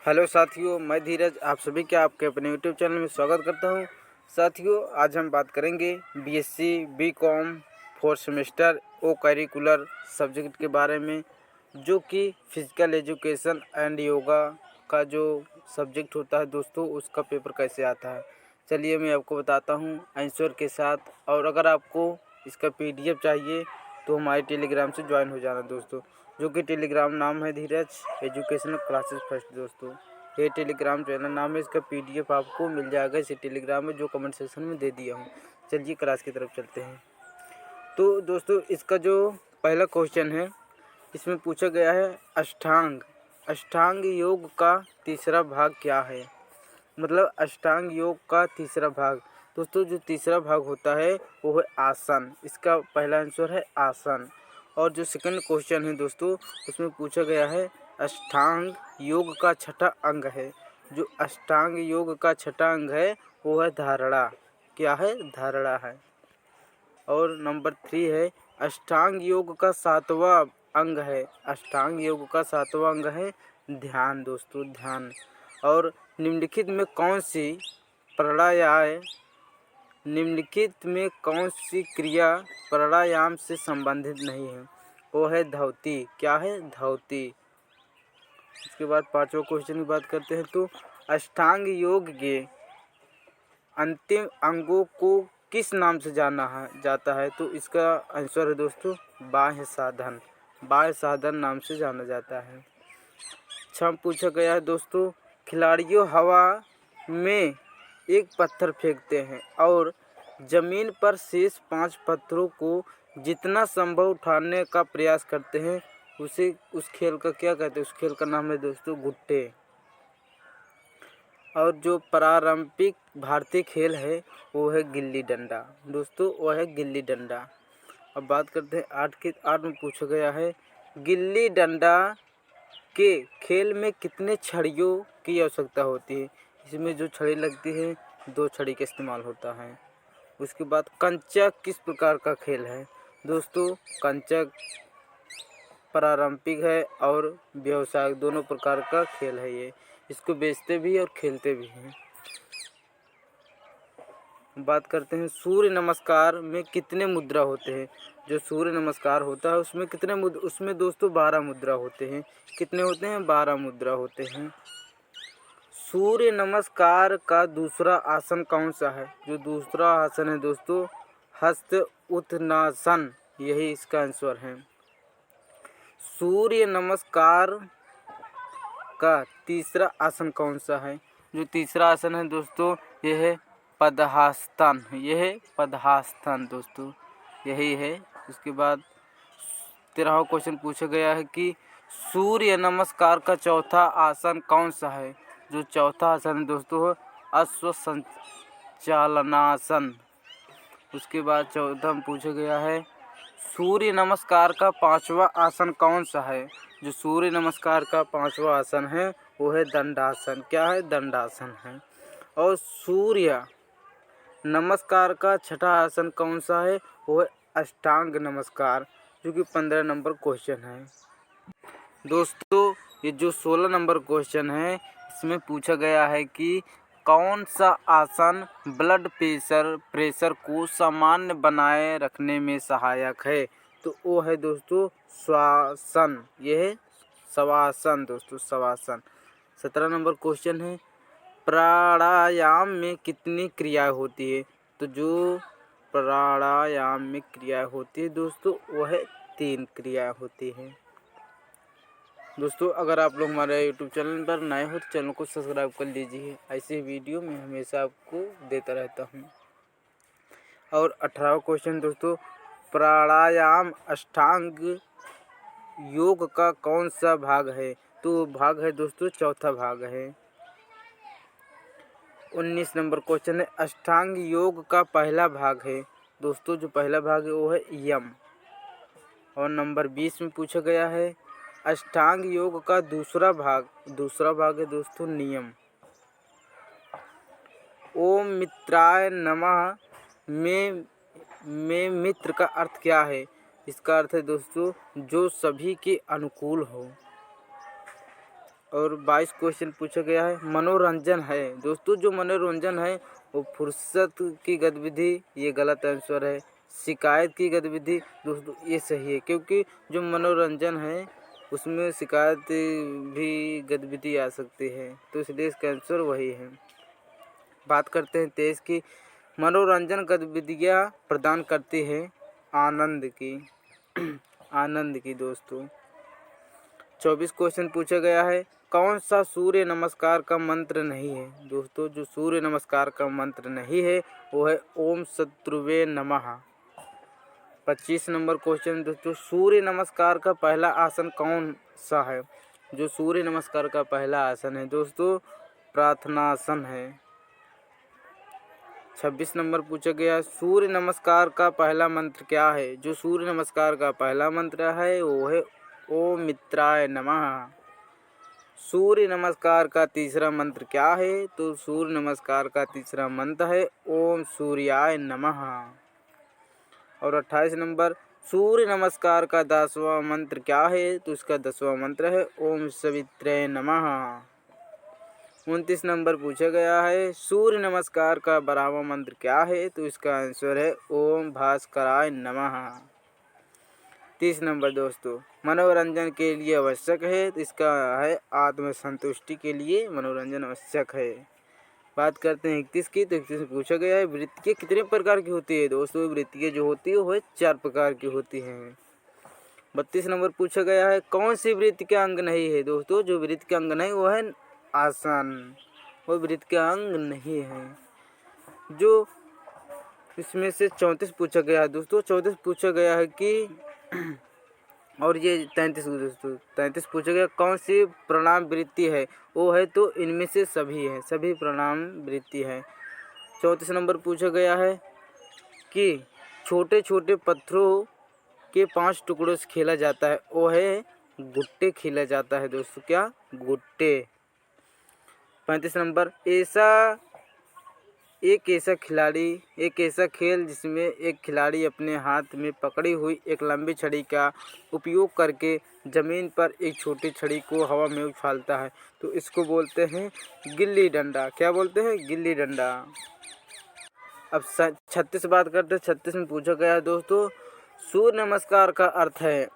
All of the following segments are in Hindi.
हेलो साथियों, मैं धीरज आप सभी के आपके अपने यूट्यूब चैनल में स्वागत करता हूं। साथियों, आज हम बात करेंगे बीएससी बीकॉम फोर्थ सेमेस्टर ओ करिकुलर सब्जेक्ट के बारे में, जो कि फिजिकल एजुकेशन एंड योगा का जो सब्जेक्ट होता है दोस्तों, उसका पेपर कैसे आता है। चलिए मैं आपको बताता हूं आंसर के साथ। और अगर आपको इसका पीडीएफ चाहिए तो हमारे टेलीग्राम से ज्वाइन हो जाना दोस्तों, जो कि टेलीग्राम नाम है धीरज एजुकेशनल क्लासेस फर्स्ट दोस्तों। ये टेलीग्राम चैनल नाम है, इसका पीडीएफ आपको मिल जाएगा इसी टेलीग्राम में, जो कमेंट सेक्शन में दे दिया हूँ। चलिए क्लास की तरफ चलते हैं। तो दोस्तों, इसका जो पहला क्वेश्चन है, इसमें पूछा गया है अष्टांग योग का तीसरा भाग क्या है। मतलब अष्टांग योग का तीसरा भाग दोस्तों, जो तीसरा भाग होता है वो है आसन। इसका पहला आंसर है आसन। और जो सेकंड क्वेश्चन है दोस्तों, उसमें पूछा गया है अष्टांग योग का छठा अंग है। जो अष्टांग योग का छठा अंग है वो है धारणा। क्या है? धारणा है। और नंबर 3 है अष्टांग योग का सातवां अंग है। अष्टांग योग का सातवां अंग है ध्यान दोस्तों, ध्यान। और निम्नलिखित में कौन सी क्रिया प्राणायाम से संबंधित नहीं है। वो है धावती। क्या है? धावती। इसके बाद पांचवा क्वेश्चन की बात करते हैं। तो अष्टांग योग के अंतिम अंगों को किस नाम से जाता है। तो इसका आंसर है दोस्तों बाह्य साधन। बाह्य साधन नाम से जाना जाता है। पूछा गया है दोस्तों, खिलाड़ियों हवा में एक पत्थर फेंकते हैं और जमीन पर शेष 5 पत्थरों को जितना संभव उठाने का प्रयास करते हैं, उस खेल का क्या कहते हैं। उस खेल का नाम है दोस्तों गुट्टे। और जो पारंपरिक भारतीय खेल है वो है गिल्ली डंडा दोस्तों, वो है गिल्ली डंडा। अब बात करते हैं 8 में पूछा गया है गिल्ली डंडा के खेल में कितने छड़ियों की आवश्यकता होती है। इसमें जो छड़ी लगती है 2 छड़ी का इस्तेमाल होता है। उसके बाद कंचा किस प्रकार का खेल है। दोस्तों कंचा पारंपरिक है और व्यवसायिक दोनों प्रकार का खेल है। ये इसको बेचते भी और खेलते भी हैं। बात करते हैं सूर्य नमस्कार में कितने मुद्रा होते हैं। जो सूर्य नमस्कार होता है उसमें कितने उसमें दोस्तों 12 मुद्रा होते हैं। कितने होते हैं? 12 मुद्रा होते हैं। सूर्य नमस्कार का दूसरा आसन कौन सा है। जो दूसरा आसन है दोस्तों हस्त उत्थानासन, यही इसका आंसर है। सूर्य नमस्कार का तीसरा आसन कौन सा है। जो तीसरा आसन है दोस्तों यह है पद्मासन। यह है पद्मासन दोस्तों, यही है। उसके बाद 13वां क्वेश्चन पूछा गया है कि सूर्य नमस्कार का चौथा आसन कौन सा है। जो चौथा आसन है दोस्तों अश्व संचालनासन। उसके बाद 14 में पूछा गया है सूर्य नमस्कार का 5वां आसन कौन सा है। जो सूर्य नमस्कार का 5वां आसन है वो है दंडासन। क्या है? दंडासन है। और सूर्य नमस्कार का छठा आसन कौन सा है। वो है अष्टांग नमस्कार, जो कि 15 नंबर क्वेश्चन है। दोस्तों ये जो 16 नंबर क्वेश्चन है, इसमें पूछा गया है कि कौन सा आसन ब्लड प्रेशर को सामान्य बनाए रखने में सहायक है। तो वो है दोस्तों श्वासन। यह है शवासन दोस्तों, शवासन। 17 नंबर क्वेश्चन है प्राणायाम में कितनी क्रियाएं होती है। तो जो प्राणायाम में क्रियाएं होती है दोस्तों वो है 3 क्रियाएं होती हैं। दोस्तों अगर आप लोग हमारे यूट्यूब चैनल पर नए हो तो चैनल को सब्सक्राइब कर लीजिए। ऐसे वीडियो मैं हमेशा आपको देता रहता हूं। और 18वां क्वेश्चन दोस्तों, प्राणायाम अष्टांग योग का कौन सा भाग है। तो भाग है दोस्तों चौथा भाग है। 19 नंबर क्वेश्चन है अष्टांग योग का पहला भाग है। दोस्तों जो पहला भाग है वो है यम। और नंबर 20 में पूछा गया है अष्टांग योग का दूसरा भाग है दोस्तों नियम। ओम मित्राय नमः में मित्र का अर्थ क्या है। इसका अर्थ है दोस्तों जो सभी के अनुकूल हो। और 22 क्वेश्चन पूछा गया है मनोरंजन है। दोस्तों जो मनोरंजन है वो फुर्सत की गतिविधि, ये गलत आंसर है। शिकायत की गतिविधि, दोस्तों ये सही है, क्योंकि जो मनोरंजन है उसमें शिकायत भी गतिविधि आ सकती है, तो इसलिए इसका आंसर वही है। बात करते हैं 23 की। मनोरंजन गतिविधियाँ प्रदान करती है आनंद की आनंद की। दोस्तों 24 क्वेश्चन पूछा गया है कौन सा सूर्य नमस्कार का मंत्र नहीं है। दोस्तों जो सूर्य नमस्कार का मंत्र नहीं है वो है ओम शत्रुवे नमः। 25 नंबर क्वेश्चन दोस्तों, सूर्य नमस्कार का पहला आसन कौन सा है। जो सूर्य नमस्कार का पहला आसन है दोस्तों प्रार्थनासन है। 26 नंबर पूछा गया सूर्य नमस्कार का पहला मंत्र क्या है। जो सूर्य नमस्कार का पहला मंत्र है वो है ओम मित्राय नमः। सूर्य नमस्कार का तीसरा मंत्र क्या है। तो सूर्य नमस्कार का तीसरा मंत्र है ओम सूर्याय नमः। और 28 नंबर सूर्य नमस्कार का 10वां मंत्र क्या है। तो इसका 10वां मंत्र है ओम सवित्रे नमः। 29 नंबर पूछा गया है सूर्य नमस्कार का 12वां मंत्र क्या है। तो इसका आंसर है ओम भास्कराय नमः। 30 नंबर दोस्तों, मनोरंजन के लिए आवश्यक है। तो इसका है आत्मसंतुष्टि के लिए मनोरंजन आवश्यक है। बात करते हैं 31 की। तो 31 में पूछा गया है वृत्तियाँ कितने प्रकार की होती है। दोस्तों वृत्तियाँ जो होती है वो 4 प्रकार की होती हैं। 32 नंबर पूछा गया है कौन सी वृत्ति का अंग नहीं है। दोस्तों जो वृत्ति का अंग नहीं वो है आसन, वो वृत्ति का अंग नहीं है। जो इसमें से 34 पूछा गया है दोस्तों, 34 पूछा गया है कि और ये 33 दोस्तों 33 पूछा गया कौन सी प्रणाम वृत्ति है। वो है तो इनमें से सभी है, सभी प्रणाम वृत्ति है। 34 नंबर पूछा गया है कि छोटे छोटे पत्थरों के 5 टुकड़ों से खेला जाता है। वो है गुट्टे खेला जाता है दोस्तों, क्या गुट्टे। 35 नंबर एक ऐसा खेल जिसमें एक खिलाड़ी अपने हाथ में पकड़ी हुई एक लंबी छड़ी का उपयोग करके ज़मीन पर एक छोटी छड़ी को हवा में उछालता है। तो इसको बोलते हैं गिल्ली डंडा। क्या बोलते हैं, गिल्ली डंडा। अब 36 बात करते हैं। 36 में पूछा गया है दोस्तों सूर्य नमस्कार का अर्थ है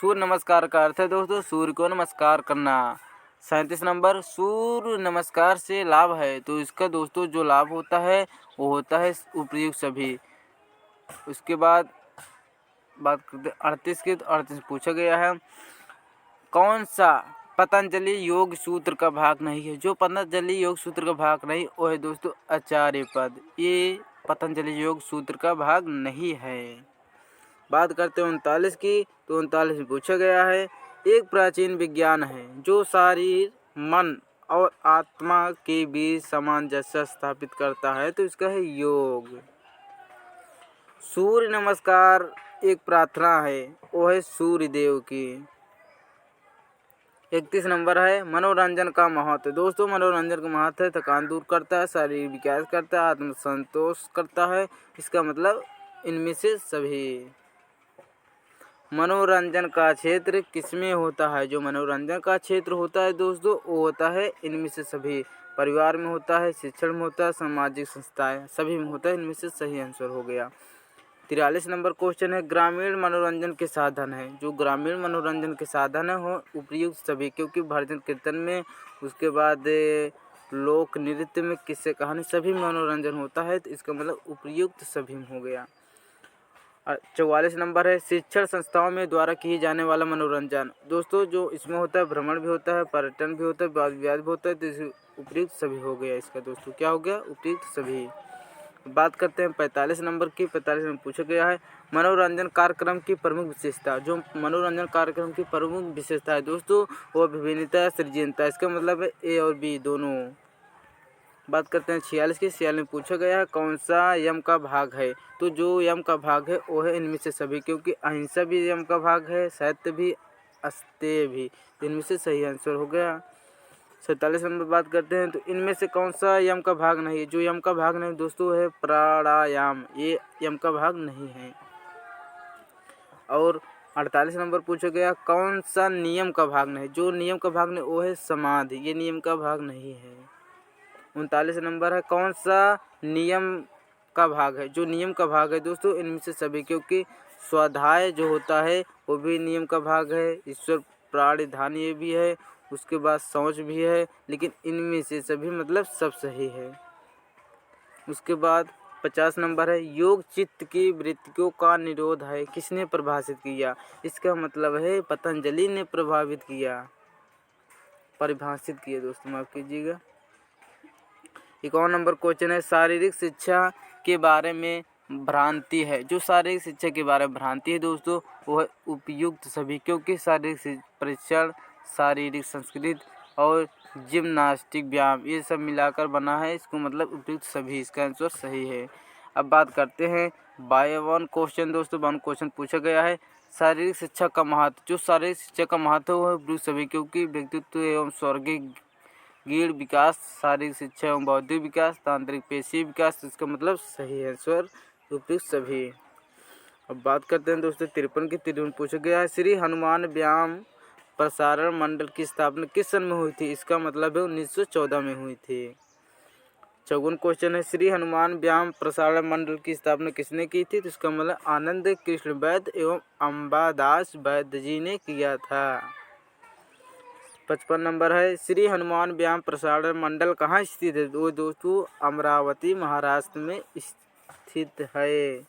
सूर्य नमस्कार का अर्थ है दोस्तों सूर्य को नमस्कार करना। 37 नंबर सूर्य नमस्कार से लाभ है। तो इसका दोस्तों जो लाभ होता है वो होता है उपयुक्त सभी। उसके बाद बात करते 38 की। तो 38 पूछा गया है कौन सा पतंजलि योग सूत्र का भाग नहीं है। जो पतंजलि योग सूत्र का भाग नहीं वो है दोस्तों आचार्य पद। ये पतंजलि योग सूत्र का भाग नहीं है। बात करते हैं 39 की। तो 39 में पूछा गया है एक प्राचीन विज्ञान है जो शरीर, मन और आत्मा के बीच सामंजस्य स्थापित करता है। तो इसका है योग। सूर्य नमस्कार एक प्रार्थना है, वो है सूर्य देव की। 31 नंबर है मनोरंजन का महत्व। दोस्तों मनोरंजन का महत्व है थकान दूर करता है, शारीरिक विकास करता है, आत्मसंतोष करता है। इसका मतलब इनमें से सभी। मनोरंजन का क्षेत्र किसमें होता है। जो मनोरंजन का क्षेत्र होता है दोस्तों वो होता है इनमें से सभी। परिवार में होता है, शिक्षण में होता है, सामाजिक संस्थाएं सभी में होता है। इनमें से सही आंसर हो गया। 43 नंबर क्वेश्चन है ग्रामीण मनोरंजन के साधन है। जो ग्रामीण मनोरंजन के साधन है वो उपयुक्त सभी, क्योंकि भजन कीर्तन में, उसके बाद लोक नृत्य में, किस्से कहानी सभी मनोरंजन होता है। तो इसका मतलब उपयुक्त सभी में हो गया। 44 नंबर है शिक्षण संस्थाओं में द्वारा किए जाने वाला मनोरंजन। दोस्तों जो इसमें होता है भ्रमण भी होता है, पर्यटन भी होता है, वाद विवाद भी होता है। तो इसे उपयुक्त सभी हो गया। इसका दोस्तों क्या हो गया, उपयुक्त सभी। बात करते हैं 45 नंबर की। 45 में पूछा गया है मनोरंजन कार्यक्रम की प्रमुख विशेषता। जो मनोरंजन कार्यक्रम की प्रमुख विशेषता है दोस्तों वो विभिन्नता, सृजनता। इसका मतलब है ए और बी दोनों। बात करते हैं 46 की। 46 में पूछा गया है कौन सा यम का भाग है। तो जो यम का भाग है वो है इनमें से सभी, क्योंकि अहिंसा भी यम का भाग है, सत्य भी, अस्तेय भी। तो इनमें से सही आंसर हो गया। 47 नंबर बात करते हैं। तो इनमें से कौन सा यम का भाग नहीं है। जो यम का भाग नहीं दोस्तों है प्राणायाम, ये यम का भाग नहीं है। और 48 नंबर पूछा गया कौन सा नियम का भाग नहीं। जो नियम का भाग नहीं वो है समाधि, ये नियम का भाग नहीं है। 39 नंबर है कौन सा नियम का भाग है। जो नियम का भाग है दोस्तों इनमें से सभी, क्योंकि स्वाध्याय जो होता है वो भी नियम का भाग है, ईश्वर प्राणिधान ये भी है, उसके बाद शौच भी है, लेकिन इनमें से सभी मतलब सब सही है। उसके बाद 50 नंबर है योग चित्त की वृत्तियों का निरोध है, किसने परिभाषित किया। इसका मतलब है पतंजलि ने परिभाषित किया दोस्तों, माफ कीजिएगा। 51 नंबर क्वेश्चन है शारीरिक शिक्षा के बारे में भ्रांति है। जो शारीरिक शिक्षा के बारे में भ्रांति है दोस्तों वो है उपयुक्त सभी, क्योंकि शारीरिक परीक्षण, शारीरिक संस्कृत और जिम्नास्टिक व्यायाम ये सब मिलाकर बना है, इसको मतलब उपयुक्त सभी, इसका आंसर सही है। अब बात करते हैं 52 क्वेश्चन दोस्तों। 52 क्वेश्चन पूछा गया है शारीरिक शिक्षा का महत्व। जो शारीरिक शिक्षा का महत्व है उपयुक्त सभी, क्योंकि व्यक्तित्व एवं स्वर्गीय गीढ़ विकास, शारीरिक शिक्षा एवं बौद्धिक विकास, तांत्रिक पेशी विकास, इसका मतलब सही है आंसर उपयुक्त सभी। अब बात करते हैं दोस्तों 53 की 53 पूछा गया है श्री हनुमान व्यायाम प्रसारण मंडल की स्थापना किस सन में हुई थी। इसका मतलब है 1914 में हुई थी। 54 क्वेश्चन है श्री हनुमान व्यायाम प्रसारण मंडल की स्थापना किसने की थी। तो इसका मतलब आनंद कृष्ण वैद्य एवं अंबादास वैद्य जी ने किया था। 55 नंबर है श्री हनुमान व्यायाम प्रसारण मंडल कहाँ स्थित है। वो दोस्तों अमरावती महाराष्ट्र में स्थित है।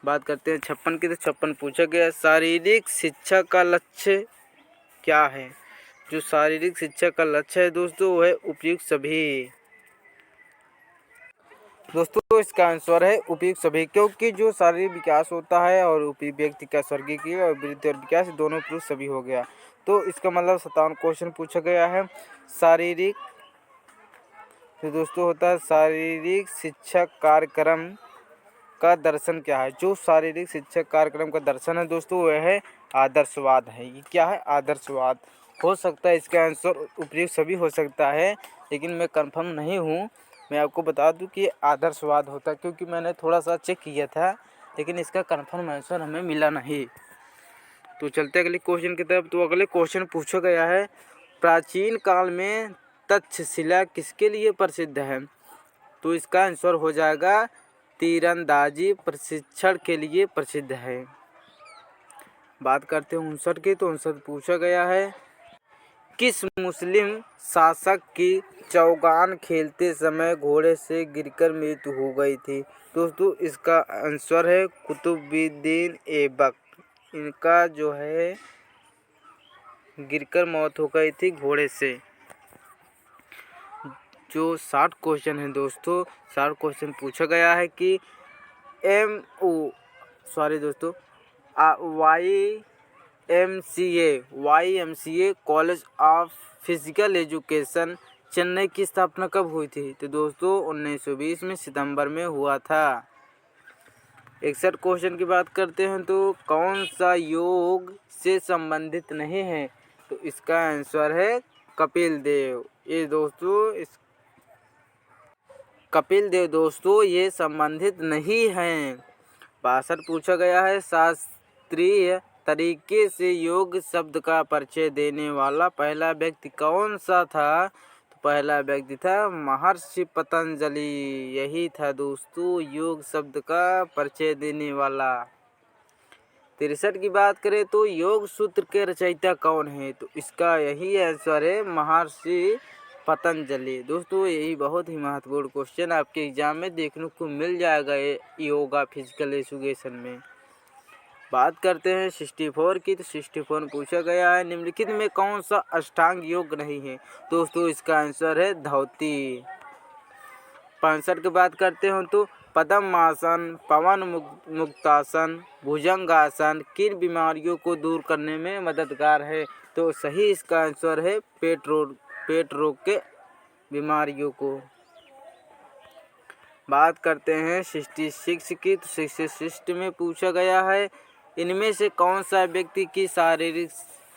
बात करते हैं 56 की। तो 56 पूछा गया शारीरिक शिक्षा का लक्ष्य क्या है। जो शारीरिक शिक्षा का लक्ष्य है दोस्तों वो है उपयुक्त सभी। दोस्तों इसका आंसर है उपयुक्त सभी, क्योंकि जो शारीरिक विकास होता है और उपयुक्त व्यक्ति का स्वर्गीय और वृद्धि और विकास दोनों उपयुक्त सभी हो गया। तो इसका मतलब 57 क्वेश्चन पूछा गया है शारीरिक, तो दोस्तों होता है शारीरिक शिक्षा कार्यक्रम का दर्शन क्या है। जो शारीरिक शिक्षा कार्यक्रम का दर्शन है दोस्तों वह है आदर्शवाद है। ये क्या है आदर्शवाद। हो सकता है इसका आंसर उपयुक्त सभी हो सकता है, लेकिन मैं कंफर्म नहीं हूँ। मैं आपको बता दूं कि आदर्शवाद होता है, क्योंकि मैंने थोड़ा सा चेक किया था, लेकिन इसका कंफर्म आंसर हमें मिला नहीं। तो चलते अगले क्वेश्चन की तरफ। तो अगले क्वेश्चन पूछा गया है प्राचीन काल में तक्षशिला किसके लिए प्रसिद्ध है। तो इसका आंसर हो जाएगा तीरंदाजी प्रशिक्षण के लिए प्रसिद्ध है। बात करते हैं 59 की। तो 59 पूछा गया है किस मुस्लिम शासक की चौगान खेलते समय घोड़े से गिरकर मृत्यु हो गई थी। दोस्तों इसका आंसर है कुतुबुद्दीन ऐबक। इनका जो है गिरकर मौत हो गई थी घोड़े से। जो 60 क्वेश्चन है दोस्तों, 60 क्वेश्चन पूछा गया है कि YMCA college of physical education Chennai की स्थापना कब हुई थी। तो दोस्तों 1920 में सितंबर में हुआ था। 61 क्वेश्चन की बात करते हैं तो कौन सा योग से संबंधित नहीं है। तो इसका आंसर है कपिल देव। ये दोस्तों कपिल देव दोस्तों ये संबंधित नहीं हैं। 62 पूछा गया है शास्त्रीय तरीके से योग शब्द का परिचय देने वाला पहला व्यक्ति कौन सा था। तो पहला व्यक्ति था महर्षि पतंजलि। यही था दोस्तों योग शब्द का परिचय देने वाला। 63 की बात करें तो योग सूत्र के रचयिता कौन है। तो इसका यही आंसर है महर्षि पतंजलि। दोस्तों यही बहुत ही महत्वपूर्ण क्वेश्चन आपके एग्जाम में देखने को मिल जाएगा योगा फिजिकल एजुकेशन में। बात करते हैं 64 की। तो 64 पूछा गया है निम्नलिखित में कौन सा अष्टांग योग नहीं है। दोस्तों इसका आंसर है धौती। 65 की बात करते हो तो पद्मासन, पवन मुक्तासन, भुजंगासन किन बीमारियों को दूर करने में मददगार है। तो सही इसका आंसर है पेट रोग के बीमारियों को। बात करते हैं 66 की। तो 66 में पूछा गया है इनमें से कौन सा व्यक्ति की शारीरिक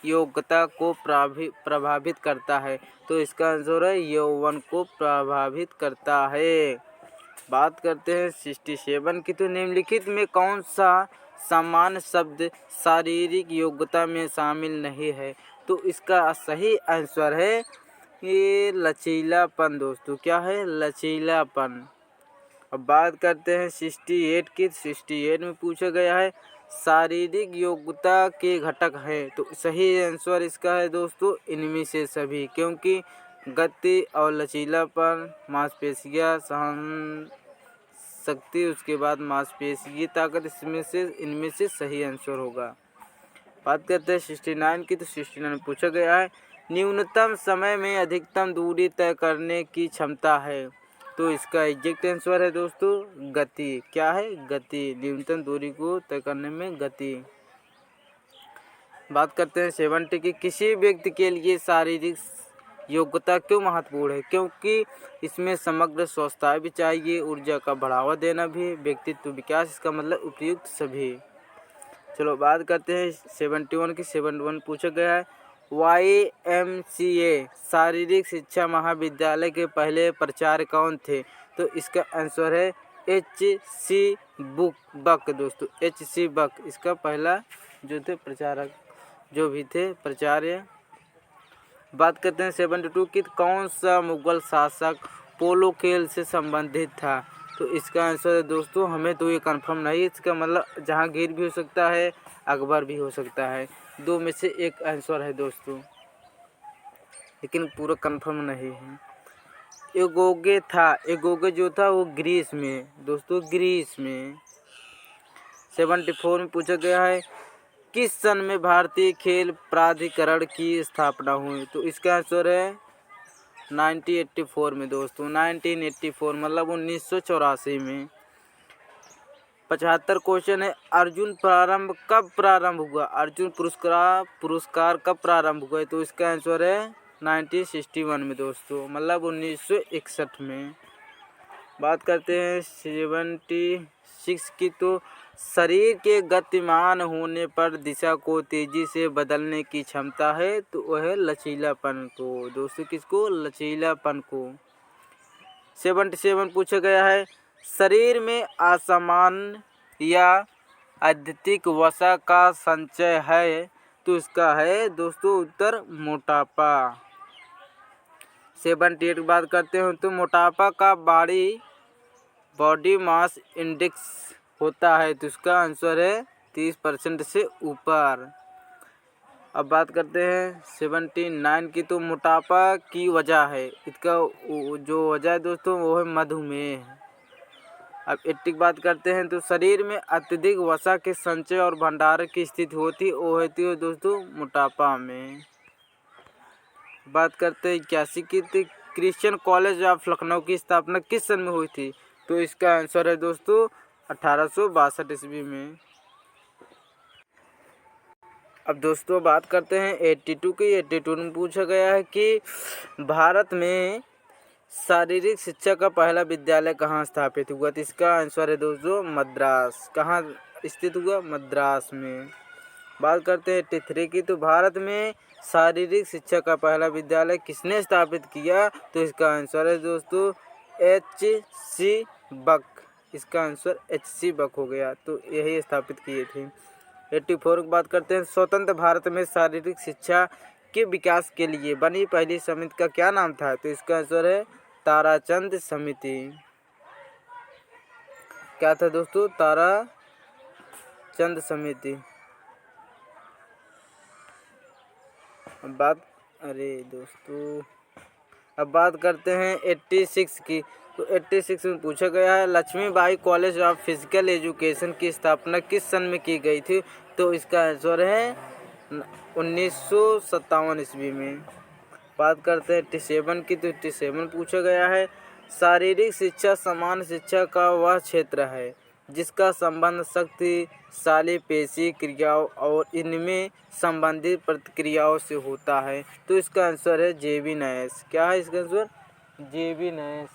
योग्यता को प्रभावित करता है। तो इसका आंसर है यौवन को प्रभावित करता है। बात करते हैं 67 की। तो निम्नलिखित में कौन सा सामान्य शब्द शारीरिक योग्यता में शामिल नहीं है। तो इसका सही आंसर है ये लचीलापन दोस्तों। क्या है? लचीलापन। अब बात करते हैं 68 की। 68 में पूछा गया है शारीरिक योग्यता के घटक हैं। तो सही आंसर इसका है दोस्तों इनमें से सभी, क्योंकि गति और लचीलापन, मांसपेशियाँ, सहन शक्ति, उसके बाद मांसपेशी ताकत, इनमें से सही आंसर होगा। बात करते हैं 69 की। तो 69 में पूछा गया है न्यूनतम समय में अधिकतम दूरी तय करने की क्षमता है। तो इसका एग्जैक्ट आंसर है दोस्तों गति। क्या है? गति। न्यूनतम दूरी को तय करने में गति। बात करते हैं 70 की। किसी व्यक्ति के लिए शारीरिक योग्यता क्यों महत्वपूर्ण है? क्योंकि इसमें समग्र स्वस्थता भी चाहिए, ऊर्जा का बढ़ावा देना भी, व्यक्तित्व विकास, इसका मतलब उपयुक्त सभी। चलो बात करते हैं 71 की। 71 पूछा गया है YMCA शारीरिक शिक्षा महाविद्यालय के पहले प्राचार्य कौन थे? तो इसका आंसर है HC बक दोस्तों। HC बक इसका पहला जो थे प्रचारक, जो भी थे प्राचार्य। बात करते हैं 72 की। कौन सा मुगल शासक पोलो खेल से संबंधित था? तो इसका आंसर है दोस्तों हमें तो ये कंफर्म नहीं, इसका मतलब जहांगीर भी हो सकता है, अकबर भी हो सकता है, दो में से एक आंसर है दोस्तों, लेकिन पूरा कंफर्म नहीं है। एगोगे था, एगोगे जो था वो ग्रीस में दोस्तों, ग्रीस में। 74 में पूछा गया है किस सन में भारतीय खेल प्राधिकरण की स्थापना हुई? तो इसका आंसर है 1984 में दोस्तों। 1984 मतलब 1984 में। 75 क्वेश्चन है अर्जुन कब प्रारंभ हुआ? अर्जुन पुरस्कार कब प्रारंभ हुआ? तो इसका आंसर है 1961 में दोस्तों, मतलब 1961 में। बात करते हैं 76 की। तो शरीर के गतिमान होने पर दिशा को तेजी से बदलने की क्षमता है। तो वह है लचीलापन को दोस्तों, किसको? लचीलापन को। 77 पूछा गया है शरीर में असामान्य या अत्यधिक वसा का संचय है। तो इसका है दोस्तों उत्तर मोटापा। 78 की बात करते हैं। तो मोटापा का बॉडी मास इंडेक्स होता है। तो इसका आंसर है 30% से ऊपर। अब बात करते हैं 79 की। तो मोटापा की वजह है, इसका जो वजह है दोस्तों वो है मधुमेह। अब 80 की बात करते हैं। तो शरीर में अत्यधिक वसा के संचय और भंडारण की स्थिति होती है दोस्तों मोटापा में। बात करते हैं 81 की। तो क्रिश्चियन कॉलेज ऑफ लखनऊ की स्थापना किस सन में हुई थी? तो इसका आंसर है दोस्तों 1862 ईस्वी में। अब दोस्तों बात करते हैं 82 की। 82 में पूछा गया है कि भारत में शारीरिक शिक्षा का पहला विद्यालय कहाँ स्थापित हुआ? तो इसका आंसर है दोस्तों मद्रास। कहाँ स्थित हुआ? मद्रास में। बात करते हैं 83 की। तो भारत में शारीरिक शिक्षा का पहला विद्यालय किसने स्थापित किया? तो इसका आंसर है दोस्तों HC बक। इसका आंसर HC बक हो गया। तो यही स्थापित किए थे। 84 की बात करते हैं। स्वतंत्र भारत में शारीरिक शिक्षा के विकास के लिए बनी पहली समिति का क्या नाम था? तो इसका आंसर है ताराचंद समिति। क्या था दोस्तों? ताराचंद समिति। अब बात करते हैं 86 की। तो 86 में पूछा गया है Laxmibai college of physical education की स्थापना किस सन में की गई थी? तो इसका आंसर है 1957 ईस्वी में। बात करते हैं 87 की। तो 87 पूछा गया है शारीरिक शिक्षा समान शिक्षा का वह क्षेत्र है जिसका संबंध शक्तिशाली पेशी क्रियाओं और इनमें संबंधित प्रतिक्रियाओं से होता है। तो इसका आंसर है JB नैश। क्या है इसका आंसर? JB Nash.